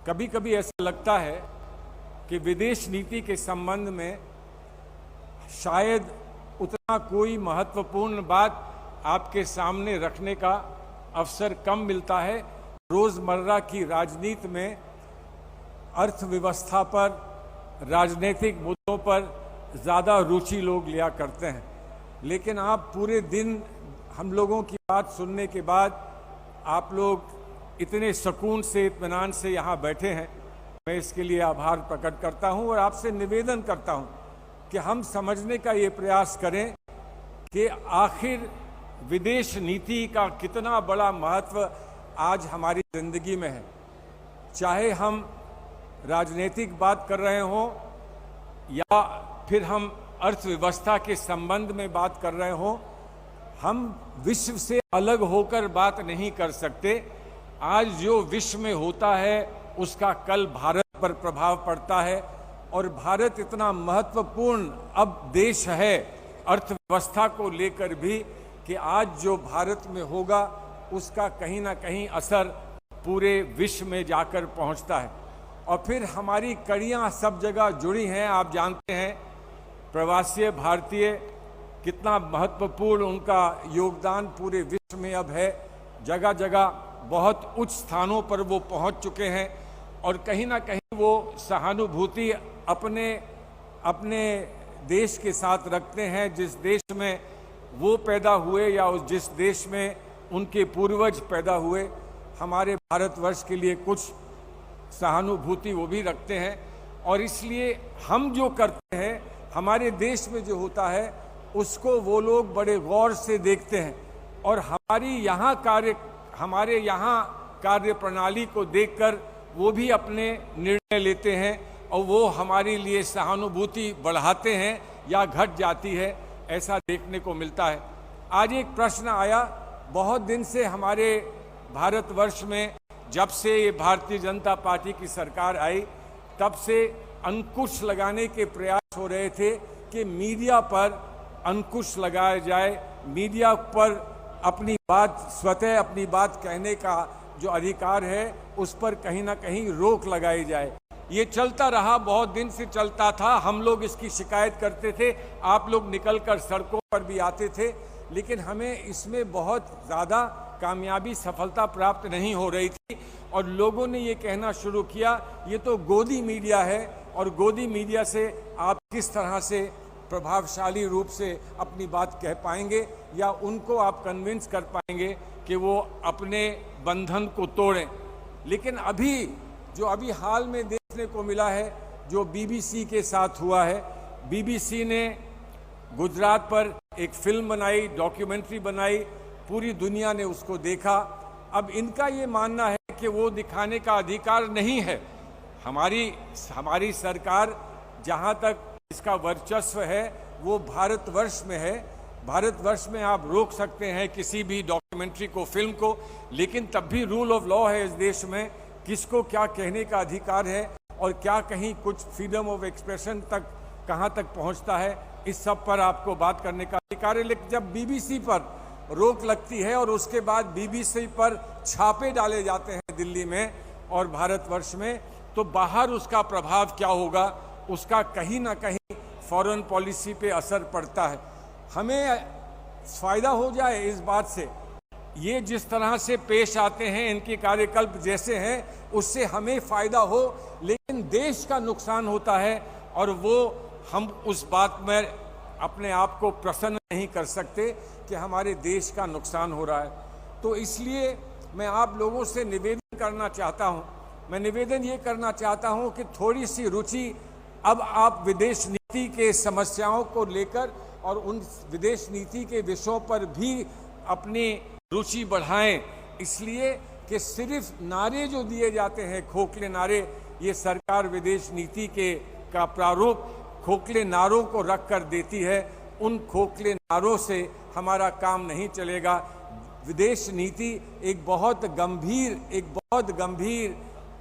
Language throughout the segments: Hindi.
कभी कभी ऐसा लगता है कि विदेश नीति के संबंध में शायद उतना कोई महत्वपूर्ण बात आपके सामने रखने का अवसर कम मिलता है। रोजमर्रा की राजनीति में अर्थव्यवस्था पर, राजनीतिक मुद्दों पर ज़्यादा रुचि लोग लिया करते हैं, लेकिन आप पूरे दिन हम लोगों की बात सुनने के बाद आप लोग इतने सुकून से, इत्मीनान से यहाँ बैठे हैं। मैं इसके लिए आभार प्रकट करता हूँ और आपसे निवेदन करता हूँ कि हम समझने का ये प्रयास करें कि आखिर विदेश नीति का कितना बड़ा महत्व आज हमारी जिंदगी में है। चाहे हम राजनीतिक बात कर रहे हों या फिर हम अर्थव्यवस्था के संबंध में बात कर रहे हों, हम विश्व से अलग होकर बात नहीं कर सकते। आज जो विश्व में होता है उसका कल भारत पर प्रभाव पड़ता है और भारत इतना महत्वपूर्ण अब देश है अर्थव्यवस्था को लेकर भी कि आज जो भारत में होगा उसका कहीं ना कहीं असर पूरे विश्व में जाकर पहुंचता है। और फिर हमारी कड़ियां सब जगह जुड़ी हैं। आप जानते हैं प्रवासी भारतीय कितना महत्वपूर्ण उनका योगदान पूरे विश्व में अब है। जगह जगह बहुत उच्च स्थानों पर वो पहुंच चुके हैं और कहीं ना कहीं वो सहानुभूति अपने देश के साथ रखते हैं, जिस देश में वो पैदा हुए या जिस देश में उनके पूर्वज पैदा हुए। हमारे भारतवर्ष के लिए कुछ सहानुभूति वो भी रखते हैं और इसलिए हम जो करते हैं, हमारे देश में जो होता है उसको वो लोग बड़े गौर से देखते हैं और हमारे यहाँ कार्य प्रणाली को देखकर वो भी अपने निर्णय लेते हैं और वो हमारे लिए सहानुभूति बढ़ाते हैं या घट जाती है, ऐसा देखने को मिलता है। आज एक प्रश्न आया, बहुत दिन से हमारे भारतवर्ष में जब से ये भारतीय जनता पार्टी की सरकार आई तब से अंकुश लगाने के प्रयास हो रहे थे कि मीडिया पर अंकुश लगाया जाए, मीडिया पर स्वतः अपनी बात कहने का जो अधिकार है उस पर कहीं ना कहीं रोक लगाई जाए। ये चलता रहा, बहुत दिन से चलता था। हम लोग इसकी शिकायत करते थे, आप लोग निकलकर सड़कों पर भी आते थे, लेकिन हमें इसमें बहुत ज़्यादा कामयाबी, सफलता प्राप्त नहीं हो रही थी और लोगों ने ये कहना शुरू किया ये तो गोदी मीडिया है और गोदी मीडिया से आप किस तरह से प्रभावशाली रूप से अपनी बात कह पाएंगे या उनको आप कन्विंस कर पाएंगे कि वो अपने बंधन को तोड़ें। लेकिन अभी हाल में देखने को मिला है जो बीबीसी के साथ हुआ है। बीबीसी ने गुजरात पर एक फिल्म बनाई, डॉक्यूमेंट्री बनाई, पूरी दुनिया ने उसको देखा। अब इनका ये मानना है कि वो दिखाने का अधिकार नहीं है। हमारी सरकार जहाँ तक इसका वर्चस्व है वो भारतवर्ष में है। भारतवर्ष में आप रोक सकते हैं किसी भी डॉक्यूमेंट्री को, फिल्म को, लेकिन तब भी रूल ऑफ लॉ है इस देश में, किसको क्या कहने का अधिकार है और क्या कहीं कुछ फ्रीडम ऑफ एक्सप्रेशन तक कहाँ तक पहुँचता है, इस सब पर आपको बात करने का अधिकार है। लेकिन जब बीबीसी पर रोक लगती है और उसके बाद बीबीसी पर छापे डाले जाते हैं दिल्ली में और भारतवर्ष में, तो बाहर उसका प्रभाव क्या होगा, उसका कहीं ना कहीं फॉरेन पॉलिसी पे असर पड़ता है। हमें फायदा हो जाए इस बात से, ये जिस तरह से पेश आते हैं, इनके कार्यकल्प जैसे हैं, उससे हमें फायदा हो, लेकिन देश का नुकसान होता है और वो हम उस बात में अपने आप को प्रसन्न नहीं कर सकते कि हमारे देश का नुकसान हो रहा है। तो इसलिए मैं आप लोगों से निवेदन करना चाहता हूँ, मैं निवेदन ये करना चाहता हूँ कि थोड़ी सी रुचि अब आप विदेश नीति के समस्याओं को लेकर और उन विदेश नीति के विषयों पर भी अपनी रुचि बढ़ाएं, इसलिए कि सिर्फ नारे जो दिए जाते हैं, खोखले नारे, ये सरकार विदेश नीति का प्रारूप खोखले नारों को रख कर देती है। उन खोखले नारों से हमारा काम नहीं चलेगा। विदेश नीति एक बहुत गंभीर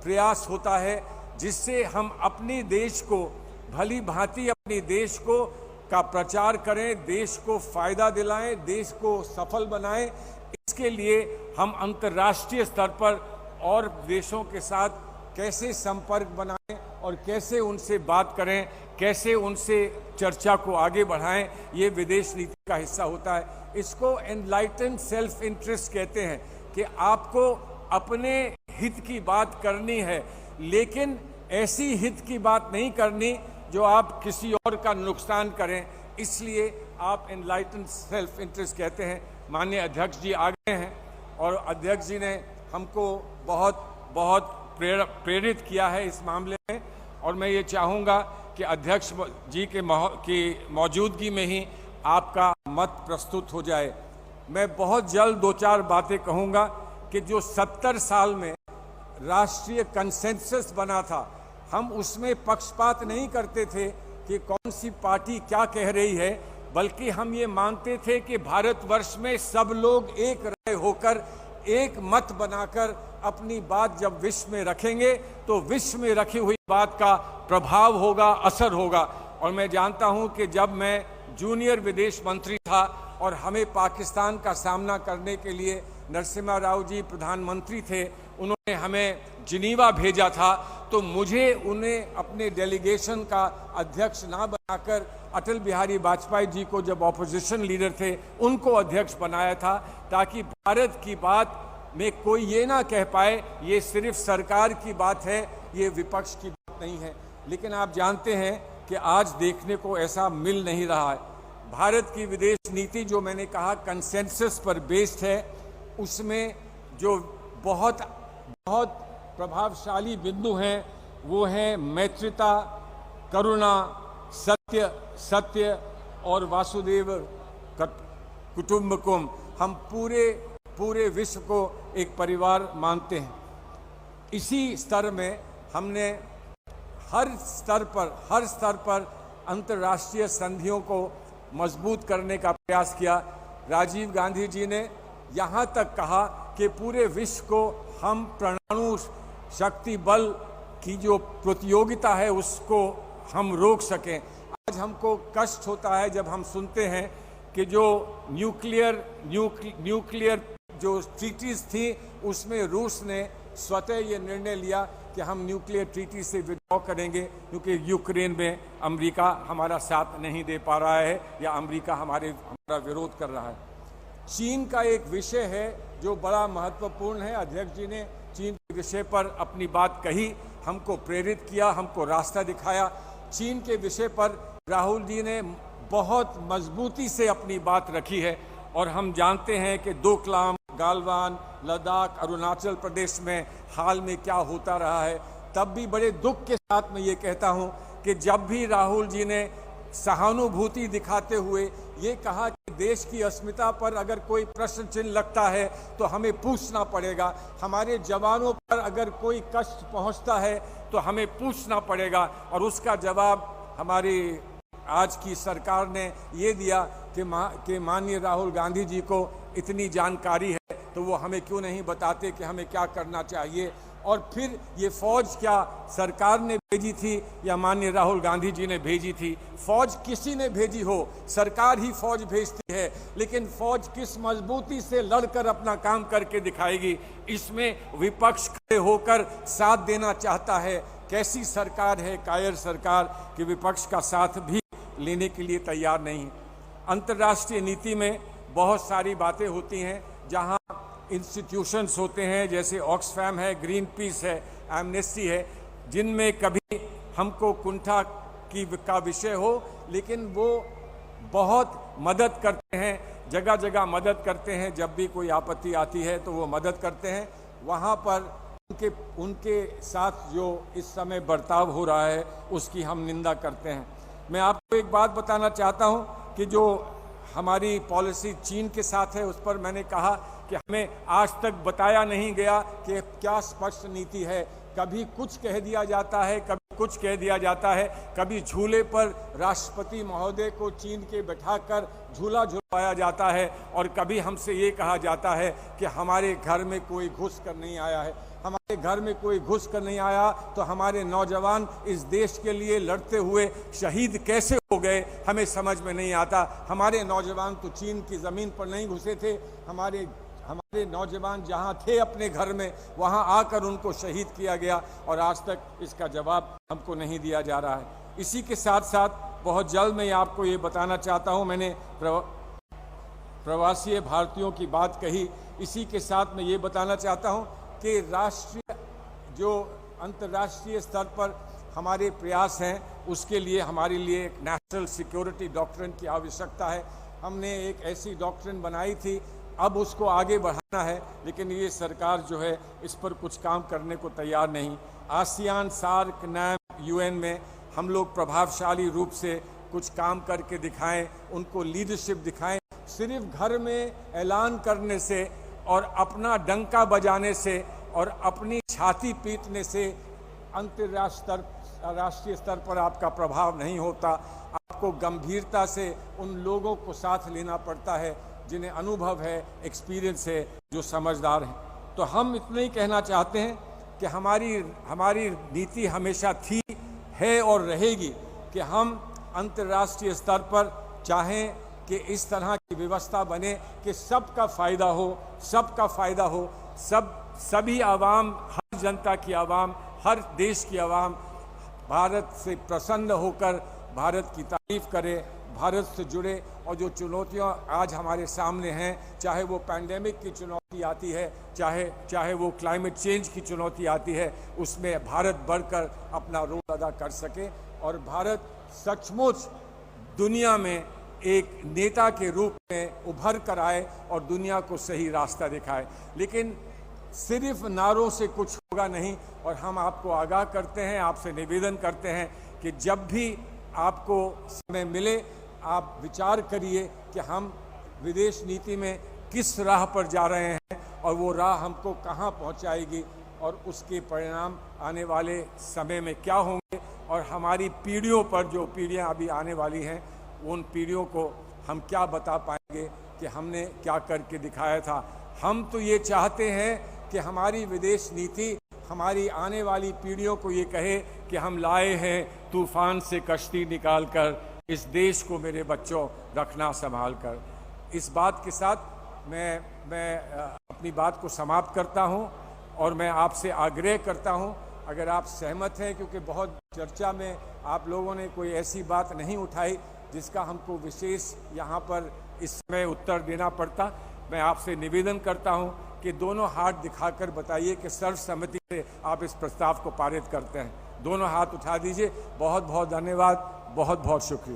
प्रयास होता है जिससे हम अपने देश को भली भांति अपने देश को का प्रचार करें, देश को फायदा दिलाएं, देश को सफल बनाएं। इसके लिए हम अंतर्राष्ट्रीय स्तर पर और देशों के साथ कैसे संपर्क बनाएं और कैसे उनसे बात करें, कैसे उनसे चर्चा को आगे बढ़ाएं, ये विदेश नीति का हिस्सा होता है। इसको एनलाइटन सेल्फ इंटरेस्ट कहते हैं कि आपको अपने हित की बात करनी है, लेकिन ऐसी हित की बात नहीं करनी जो आप किसी और का नुकसान करें, इसलिए आप एनलाइटन सेल्फ इंटरेस्ट कहते हैं। माननीय अध्यक्ष जी आ गए हैं और अध्यक्ष जी ने हमको बहुत बहुत प्रेरित किया है इस मामले में, और मैं ये चाहूँगा कि अध्यक्ष जी की मौजूदगी में ही आपका मत प्रस्तुत हो जाए। मैं बहुत जल्द 2-4 बातें कहूँगा कि जो 70 साल में राष्ट्रीय कंसेंसस बना था, हम उसमें पक्षपात नहीं करते थे कि कौन सी पार्टी क्या कह रही है, बल्कि हम ये मानते थे कि भारतवर्ष में सब लोग एक राय होकर एक मत बनाकर अपनी बात जब विश्व में रखेंगे तो विश्व में रखी हुई बात का प्रभाव होगा, असर होगा। और मैं जानता हूं कि जब मैं जूनियर विदेश मंत्री था और हमें पाकिस्तान का सामना करने के लिए नरसिम्हा राव जी प्रधानमंत्री थे, उन्होंने हमें जिनीवा भेजा था, तो मुझे उन्हें अपने डेलीगेशन का अध्यक्ष ना बनाकर अटल बिहारी वाजपेयी जी को जब ऑपोजिशन लीडर थे उनको अध्यक्ष बनाया था, ताकि भारत की बात में कोई ये ना कह पाए ये सिर्फ सरकार की बात है, ये विपक्ष की बात नहीं है। लेकिन आप जानते हैं कि आज देखने को ऐसा मिल नहीं रहा है। भारत की विदेश नीति जो मैंने कहा कंसेंसस पर बेस्ड है, उसमें जो बहुत बहुत प्रभावशाली बिंदु हैं वो हैं मैत्रिता, करुणा, सत्य और वासुदेव कुटुंबकम। हम पूरे विश्व को एक परिवार मानते हैं। इसी स्तर में हमने हर स्तर पर अंतर्राष्ट्रीय संधियों को मजबूत करने का प्रयास किया। राजीव गांधी जी ने यहाँ तक कहा कि पूरे विश्व को हम परमाणु शक्ति बल की जो प्रतियोगिता है उसको हम रोक सकें। आज हमको कष्ट होता है जब हम सुनते हैं कि जो न्यूक्लियर जो ट्रीटीज थी उसमें रूस ने स्वतः ये निर्णय लिया कि हम न्यूक्लियर ट्रीटी से विड्रॉ करेंगे, क्योंकि यूक्रेन में अमेरिका हमारा साथ नहीं दे पा रहा है या अमेरिका हमारा विरोध कर रहा है। चीन का एक विषय है जो बड़ा महत्वपूर्ण है। अध्यक्ष जी ने चीन के विषय पर अपनी बात कही, हमको प्रेरित किया, हमको रास्ता दिखाया। चीन के विषय पर राहुल जी ने बहुत मजबूती से अपनी बात रखी है, और हम जानते हैं कि डोकलाम, गालवान, लद्दाख, अरुणाचल प्रदेश में हाल में क्या होता रहा है। तब भी बड़े दुख के साथ मैं ये कहता हूँ कि जब भी राहुल जी ने सहानुभूति दिखाते हुए ये कहा कि देश की अस्मिता पर अगर कोई प्रश्न चिन्ह लगता है तो हमें पूछना पड़ेगा, हमारे जवानों पर अगर कोई कष्ट पहुंचता है तो हमें पूछना पड़ेगा, और उसका जवाब हमारी आज की सरकार ने ये दिया कि माननीय राहुल गांधी जी को इतनी जानकारी है तो वो हमें क्यों नहीं बताते कि हमें क्या करना चाहिए। और फिर ये फौज क्या सरकार ने भेजी थी या माननीय राहुल गांधी जी ने भेजी थी? फौज किसी ने भेजी हो, सरकार ही फौज भेजती है, लेकिन फौज किस मजबूती से लड़कर अपना काम करके दिखाएगी, इसमें विपक्ष खड़े होकर साथ देना चाहता है। कैसी सरकार है कायर सरकार कि विपक्ष का साथ भी लेने के लिए तैयार नहीं। अंतर्राष्ट्रीय नीति में बहुत सारी बातें होती हैं, जहां इंस्टीट्यूशंस होते हैं जैसे ऑक्सफैम है, ग्रीन पीस है, एमनेस्टी है, जिनमें कभी हमको कुंठा का विषय हो, लेकिन वो बहुत मदद करते हैं, जगह जगह मदद करते हैं। जब भी कोई आपत्ति आती है तो वो मदद करते हैं। वहाँ पर उनके साथ जो इस समय बर्ताव हो रहा है उसकी हम निंदा करते हैं। मैं आपको एक बात बताना चाहता हूँ कि जो हमारी पॉलिसी चीन के साथ है उस पर मैंने कहा कि हमें आज तक बताया नहीं गया कि क्या स्पष्ट नीति है। कभी कुछ कह दिया जाता है, कभी कुछ कह दिया जाता है, कभी झूले पर राष्ट्रपति महोदय को चीन के बैठाकर झूला झुलवाया जाता है, और कभी हमसे ये कहा जाता है कि हमारे घर में कोई घुस कर नहीं आया है। हमारे घर में कोई घुस कर नहीं आया तो हमारे नौजवान इस देश के लिए लड़ते हुए शहीद कैसे हो गए हमें समझ में नहीं आता। हमारे नौजवान तो चीन की ज़मीन पर नहीं घुसे थे, हमारे हमारे नौजवान जहां थे अपने घर में, वहां आकर उनको शहीद किया गया और आज तक इसका जवाब हमको नहीं दिया जा रहा है। इसी के साथ साथ बहुत जल्द मैं आपको ये बताना चाहता हूं, मैंने प्रवासी भारतीयों की बात कही, इसी के साथ मैं ये बताना चाहता हूं कि राष्ट्रीय जो अंतर्राष्ट्रीय स्तर पर हमारे प्रयास हैं, उसके लिए हमारे लिए एक नेशनल सिक्योरिटी डॉक्ट्रिन की आवश्यकता है। हमने एक ऐसी डॉक्ट्रिन बनाई थी, अब उसको आगे बढ़ाना है, लेकिन ये सरकार जो है इस पर कुछ काम करने को तैयार नहीं। आसियान, सार्क, नैम, यूएन में हम लोग प्रभावशाली रूप से कुछ काम करके दिखाएं, उनको लीडरशिप दिखाएं। सिर्फ घर में ऐलान करने से और अपना डंका बजाने से और अपनी छाती पीटने से अंतर्राष्ट्रीय स्तर पर आपका प्रभाव नहीं होता। आपको गंभीरता से उन लोगों को साथ लेना पड़ता है जिन्हें अनुभव है, एक्सपीरियंस है, जो समझदार हैं। तो हम इतना ही कहना चाहते हैं कि हमारी नीति हमेशा थी, है और रहेगी कि हम अंतर्राष्ट्रीय स्तर पर चाहें कि इस तरह की व्यवस्था बने कि सबका फ़ायदा हो, सभी आवाम, हर जनता की आवाम, हर देश की आवाम भारत से प्रसन्न होकर भारत की तारीफ करे, भारत से जुड़े। और जो चुनौतियां आज हमारे सामने हैं, चाहे वो पैंडेमिक की चुनौती आती है, चाहे वो क्लाइमेट चेंज की चुनौती आती है, उसमें भारत बढ़कर अपना रोल अदा कर सके और भारत सचमुच दुनिया में एक नेता के रूप में उभर कर आए और दुनिया को सही रास्ता दिखाए। लेकिन सिर्फ नारों से कुछ होगा नहीं, और हम आपको आगाह करते हैं, आपसे निवेदन करते हैं कि जब भी आपको समय मिले, आप विचार करिए कि हम विदेश नीति में किस राह पर जा रहे हैं और वो राह हमको कहाँ पहुँचाएगी और उसके परिणाम आने वाले समय में क्या होंगे, और हमारी पीढ़ियों पर, जो पीढ़ियाँ अभी आने वाली हैं, उन पीढ़ियों को हम क्या बता पाएंगे कि हमने क्या करके दिखाया था। हम तो ये चाहते हैं कि हमारी विदेश नीति हमारी आने वाली पीढ़ियों को ये कहे कि हम लाए हैं तूफान से कश्ती निकाल कर, इस देश को मेरे बच्चों रखना संभाल कर। इस बात के साथ मैं अपनी बात को समाप्त करता हूं और मैं आपसे आग्रह करता हूं, अगर आप सहमत हैं, क्योंकि बहुत चर्चा में आप लोगों ने कोई ऐसी बात नहीं उठाई जिसका हमको विशेष यहाँ पर इस समय उत्तर देना पड़ता, मैं आपसे निवेदन करता हूं कि दोनों हाथ दिखाकर बताइए कि सर्वसम्मति से आप इस प्रस्ताव को पारित करते हैं। दोनों हाथ उठा दीजिए। बहुत बहुत धन्यवाद, बहुत बहुत शुक्रिया।